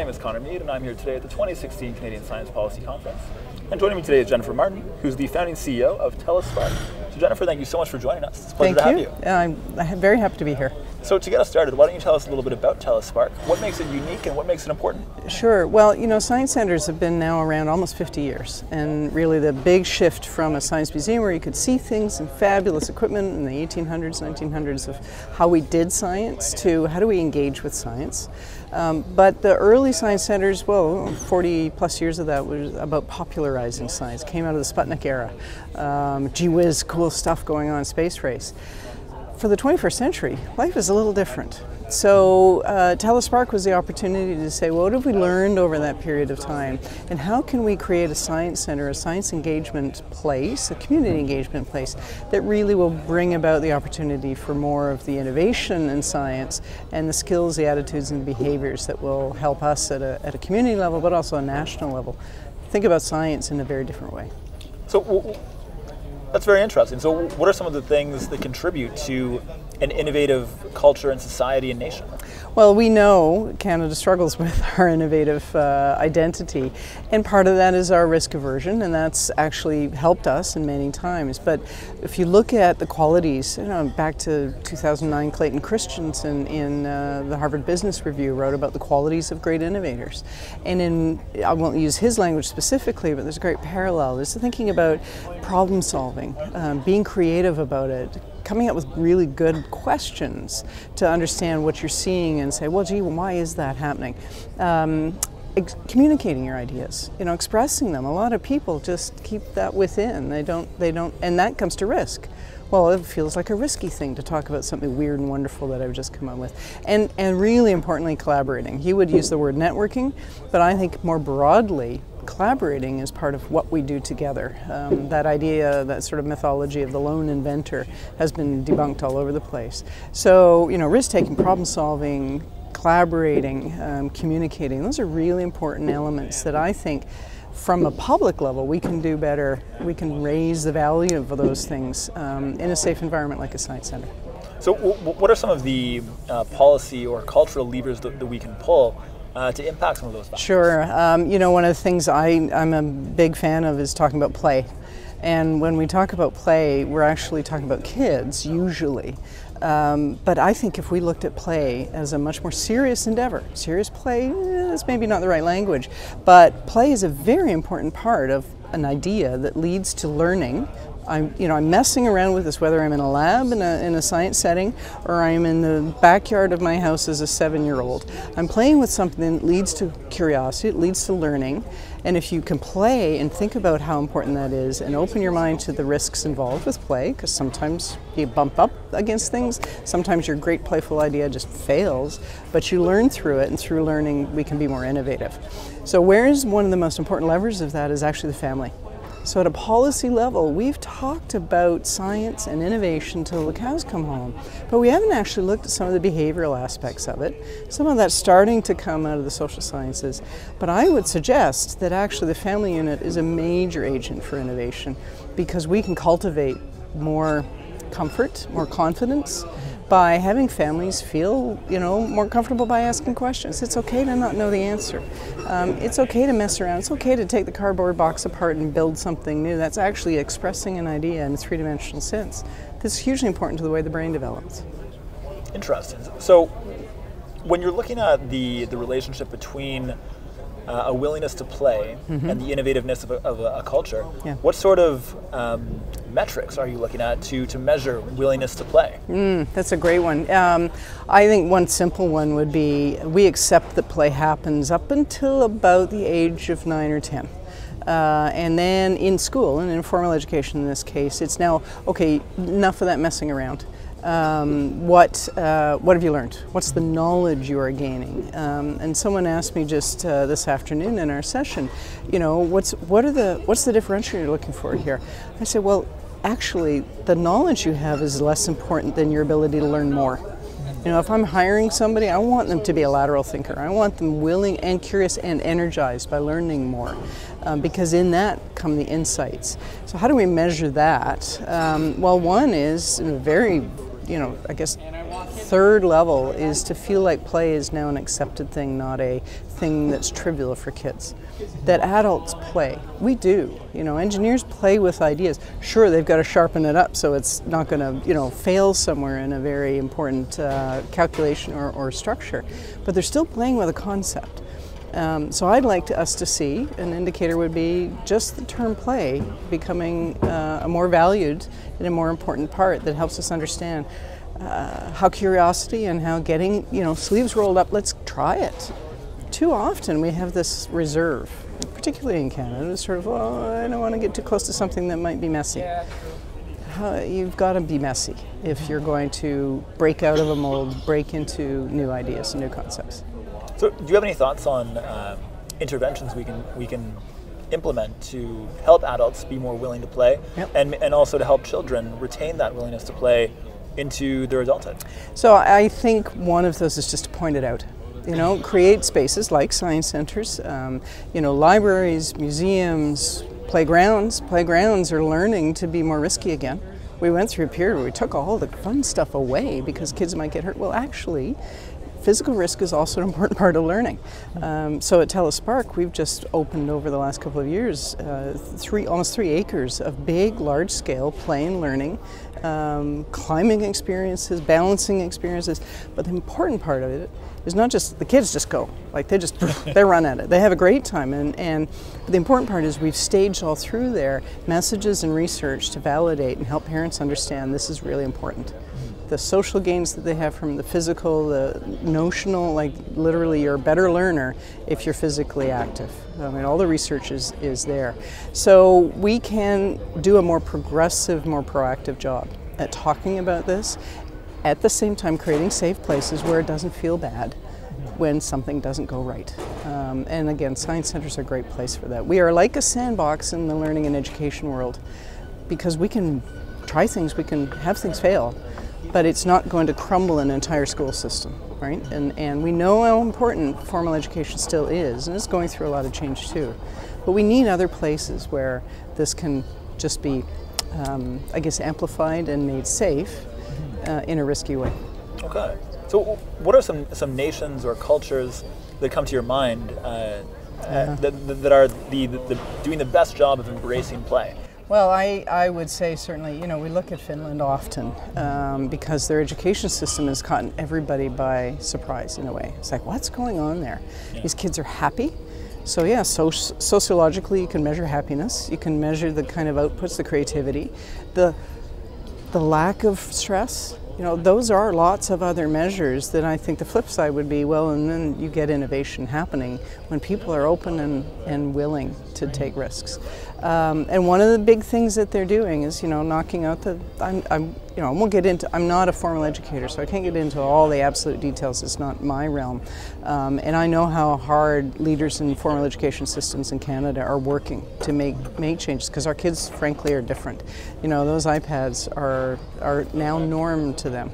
name is Connor Mead, and I'm here today at the 2016 Canadian Science Policy Conference. And joining me today is Jennifer Martin, who's the founding CEO of TeleSpark. So Jennifer, thank you so much for joining us. It's a pleasure to have you. I'm very happy to be here. So to get us started, why don't you tell us a little bit about TeleSpark? What makes it unique and what makes it important? Sure. Well, you know, science centers have been now around almost 50 years. And really the big shift from a science museum where you could see things and fabulous equipment in the 1800s, 1900s of how we did science to how do we engage with science. But the early science centers, well, 40 plus years of that was about popularizing science. Came out of the Sputnik era. Gee whiz, cool stuff going on in space race. For the 21st century, life is a little different. So TeleSpark was the opportunity to say, well, what have we learned over that period of time? And how can we create a science center, a science engagement place, a community engagement place that really will bring about the opportunity for more of the innovation in science and the skills, the attitudes and behaviors that will help us at a community level, but also a national level. Think about science in a very different way. So that's very interesting. So what are some of the things that contribute to an innovative culture and society and nation? Well, we know Canada struggles with our innovative identity, and part of that is our risk aversion, and that's actually helped us in many times. But if you look at the qualities, you know, back to 2009, Clayton Christensen in the Harvard Business Review wrote about the qualities of great innovators. And I won't use his language specifically, but there's a great parallel. There's thinking about problem solving, being creative about it, coming up with really good questions to understand what you're seeing and say, well, gee, why is that happening? Communicating your ideas, you know, expressing them. A lot of people just keep that within. They don't, and that comes to risk. Well, it feels like a risky thing to talk about something weird and wonderful that I've just come up with. And really importantly, collaborating. He would use the word networking, but I think more broadly, collaborating is part of what we do together. That idea, that sort of mythology of the lone inventor has been debunked all over the place. So, you know, risk-taking, problem-solving, collaborating, communicating, those are really important elements that I think from a public level we can do better. We can raise the value of those things in a safe environment like a science center. So what are some of the policy or cultural levers that we can pull to impact some of those factors? Sure. You know, one of the things I'm a big fan of is talking about play. And when we talk about play, we're actually talking about kids, usually. But I think if we looked at play as a much more serious endeavor, serious play, that's maybe not the right language, but play is a very important part of an idea that leads to learning. I'm messing around with this, whether I'm in a lab in a science setting or I'm in the backyard of my house as a 7-year-old. I'm playing with something that leads to curiosity, it leads to learning. And if you can play and think about how important that is and open your mind to the risks involved with play, because sometimes you bump up against things, sometimes your great playful idea just fails, but you learn through it, and through learning we can be more innovative. So where's one of the most important levers of that is actually the family. So at a policy level, we've talked about science and innovation till the cows come home, but we haven't actually looked at some of the behavioral aspects of it. Some of that's starting to come out of the social sciences, but I would suggest that actually the family unit is a major agent for innovation because we can cultivate more comfort, more confidence, by having families feel, you know, more comfortable by asking questions. It's okay to not know the answer. It's okay to mess around. It's okay to take the cardboard box apart and build something new. That's actually expressing an idea in a three-dimensional sense. This is hugely important to the way the brain develops. Interesting. So when you're looking at the relationship between a willingness to play and the innovativeness of a culture, what sort of metrics are you looking at to measure willingness to play? That's a great one. I think one simple one would be we accept that play happens up until about the age of 9 or 10. And then in school, and in formal education in this case, it's now, okay, enough of that messing around. What have you learned? What's the knowledge you are gaining? And someone asked me just this afternoon in our session, you know, what's the differentiator you're looking for here? I said, well, actually, the knowledge you have is less important than your ability to learn more. You know, if I'm hiring somebody, I want them to be a lateral thinker. I want them willing and curious and energized by learning more, because in that come the insights. So how do we measure that? Well, one is very, I guess, third level is to feel like play is now an accepted thing, not a thing that's trivial for kids. That adults play. We do. You know, engineers play with ideas. Sure, they've got to sharpen it up so it's not going to, you know, fail somewhere in a very important calculation or structure. But they're still playing with a concept. So I'd like us to see, an indicator would be just the term play becoming a more valued and a more important part that helps us understand how curiosity and how getting, you know, sleeves rolled up, let's try it. Too often we have this reserve, particularly in Canada, it's sort of, oh, I don't want to get too close to something that might be messy. You've got to be messy if you're going to break out of a mold, break into new ideas and new concepts. So, do you have any thoughts on interventions we can implement to help adults be more willing to play, and also to help children retain that willingness to play into their adulthood? So, I think one of those is just to point it out. You know, create spaces like science centers, you know, libraries, museums, playgrounds. Playgrounds are learning to be more risky again. We went through a period where we took all the fun stuff away because kids might get hurt. Well, actually, physical risk is also an important part of learning. So at Telespark, we've just opened over the last couple of years almost 3 acres of big, large-scale play and learning, climbing experiences, balancing experiences. But the important part of it is not just the kids just go, like they run at it. They have a great time, and the important part is we've staged all through there messages and research to validate and help parents understand this is really important. The social gains that they have from the physical, the notional, like literally you're a better learner if you're physically active. I mean, all the research is there. So we can do a more progressive, more proactive job at talking about this, at the same time creating safe places where it doesn't feel bad when something doesn't go right. And again, science centers are a great place for that. We are like a sandbox in the learning and education world because we can try things, we can have things fail, but it's not going to crumble an entire school system, right? And we know how important formal education still is, and it's going through a lot of change too. But we need other places where this can just be, I guess, amplified and made safe in a risky way. Okay. So what are some nations or cultures that come to your mind that are doing the best job of embracing play? Well, I would say certainly, you know, we look at Finland often because their education system has caught everybody by surprise in a way. It's like, what's going on there? Yeah. These kids are happy. So yeah, sociologically you can measure happiness. You can measure the kind of outputs, the creativity, the lack of stress. You know, those are lots of other measures that I think the flip side would be, well, and then you get innovation happening when people are open and willing to take risks. And one of the big things that they're doing is, you know, knocking out the, I won't get into, I'm not a formal educator, so I can't get into all the absolute details. It's not my realm. And I know how hard leaders in formal education systems in Canada are working to make changes, because our kids, frankly, are different. You know, those iPads are now norm to them.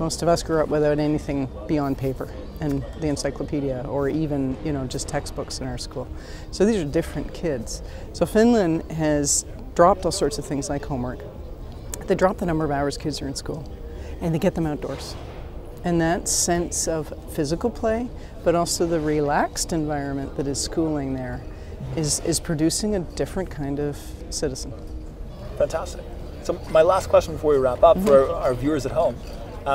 Most of us grew up without anything beyond paper and the encyclopedia, or even, you know, just textbooks in our school. So these are different kids. So Finland has dropped all sorts of things like homework. They drop the number of hours kids are in school, and they get them outdoors. And that sense of physical play, but also the relaxed environment that is schooling there, is producing a different kind of citizen. Fantastic. So my last question before we wrap up, for our viewers at home,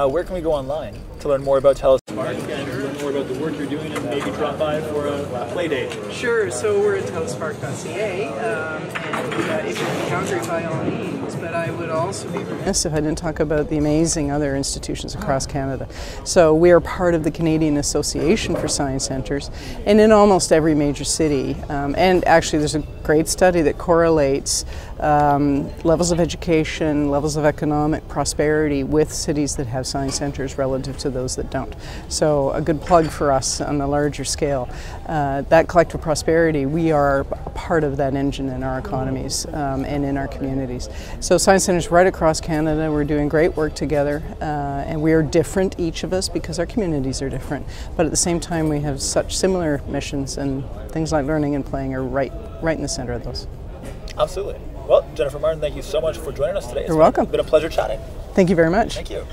where can we go online to learn more about Telespark and to learn more about the work you're doing, and maybe drop by for a play date? Sure. So we're at telespark.ca, and if you're in Calgary, by all means. But I would also be remiss if I didn't talk about the amazing other institutions across Canada. So we are part of the Canadian Association for Science Centres, and in almost every major city. And actually, there's a great study that correlates levels of education, levels of economic prosperity with cities that have science centers relative to those that don't. So a good plug for us on a larger scale. That collective prosperity, we are a part of that engine in our economies and in our communities. So science centers right across Canada, we're doing great work together, and we are different, each of us, because our communities are different. But at the same time, we have such similar missions, and things like learning and playing are right in the center of those. Absolutely. Well, Jennifer Martin, thank you so much for joining us today. You're welcome. It's been a pleasure chatting. Thank you very much. Thank you.